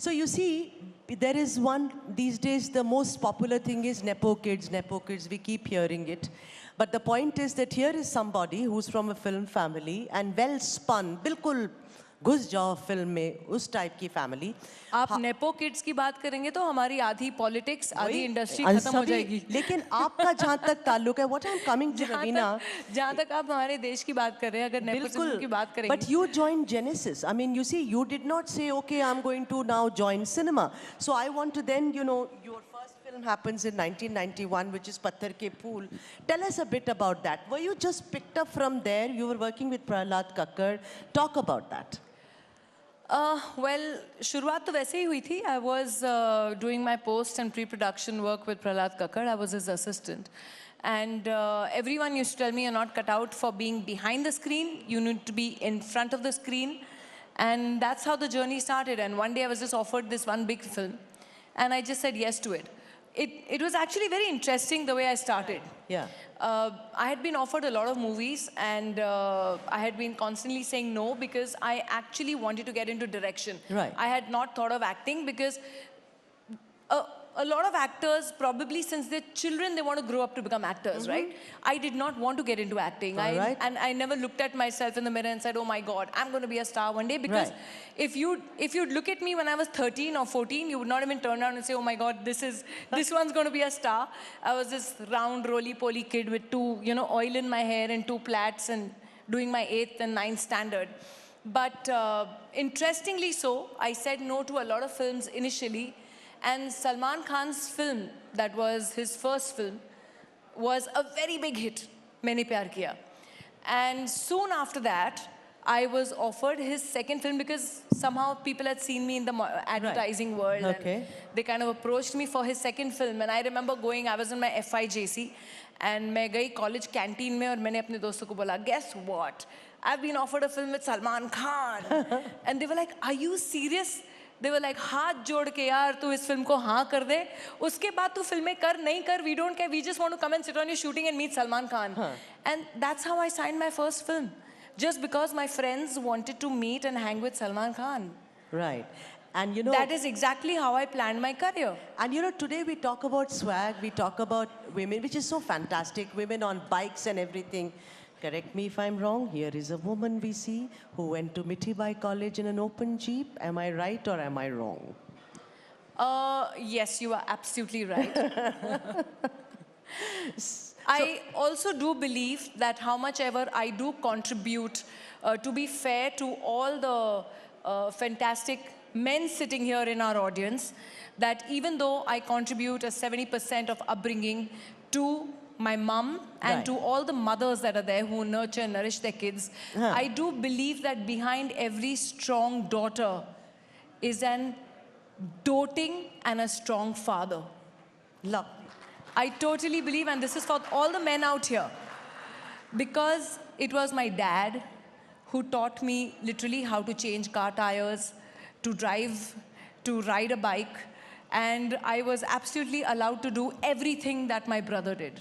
So you see, there is one, these days the most popular thing is Nepo kids, we keep hearing it. But the point is that here is somebody who's from a film family and well spun, बिल्कुल घुस जाओ film में उस type की family. आप nepo kids की बात करेंगे तो हमारी आधी पॉलिटिक्स आधी इंडस्ट्री खत्म हो जाएगी. लेकिन आपका जहाँ तक ताल्लुक है, what I'm coming to Raveena, जहाँ तक आप हमारे देश की बात कर रहे हैं, अगर नेपोटिज्म की बात करेंगे. But you joined Genesis. I mean, you see, you did not say, okay, I'm going to now join cinema. So I want to then, you know, your first film happens in 1991, which is Patthar Ke Phool. Tell us a bit about that. Were you just picked up from there? You were working with Prahlad Kakkar. Talk about that. Well, शुरुआत तो वैसे ही हुई थी. I was doing my post and pre-production work with Prahlad Kakkar. I was his assistant. And everyone used to tell me, you're not cut out for being behind the screen. You need to be in front of the screen. And that's how the journey started. And one day I was just offered this one big film. And I just said yes to it. It was actually very interesting the way I started. Yeah. I had been offered a lot of movies and I had been constantly saying no because I actually wanted to get into direction. Right. I had not thought of acting because a lot of actors, probably since they're children, they want to grow up to become actors, right? I did not want to get into acting. And I never looked at myself in the mirror and said, oh my God, I'm going to be a star one day. Because if you'd look at me when I was 13 or 14, you would not even turn around and say, oh my God, this one's going to be a star. I was this round, roly-poly kid with two, you know, oil in my hair and two plaits and doing my 8th and 9th standard. But interestingly so, I said no to a lot of films initially. And Salman Khan's film, that was his first film, was a very big hit, Maine Pyar Kiya. And soon after that, I was offered his second film because somehow people had seen me in the advertising world. And they kind of approached me for his second film. And I remember going, I was in my FIJC, and I went to college canteen mein, and I told my friends, guess what? I've been offered a film with Salman Khan. And they were like, are you serious? They were like, हाथ जोड़ के यार तू इस film को हाँ कर दे, उसके बाद तू फिल्में कर नहीं कर, we don't care, we just want to come and sit on your shooting and meet Salman Khan. And that's how I signed my first film, just because my friends wanted to meet and hang with Salman Khan. Right. And you know, that is exactly how I planned my career. And you know, today we talk about swag, we talk about women, which is so fantastic, women on bikes and everything. Correct me if I'm wrong, here is a woman we see who went to Mithibai College in an open jeep. Am I right or am I wrong? Yes, you are absolutely right. I also do believe that how much ever I do contribute, to be fair to all the fantastic men sitting here in our audience, that even though I contribute a 70% of upbringing to my mom and to all the mothers that are there who nurture and nourish their kids, I do believe that behind every strong daughter is an doting and a strong father. Love. I totally believe, and this is for all the men out here, because it was my dad who taught me literally how to change car tires, to drive, to ride a bike, and I was absolutely allowed to do everything that my brother did.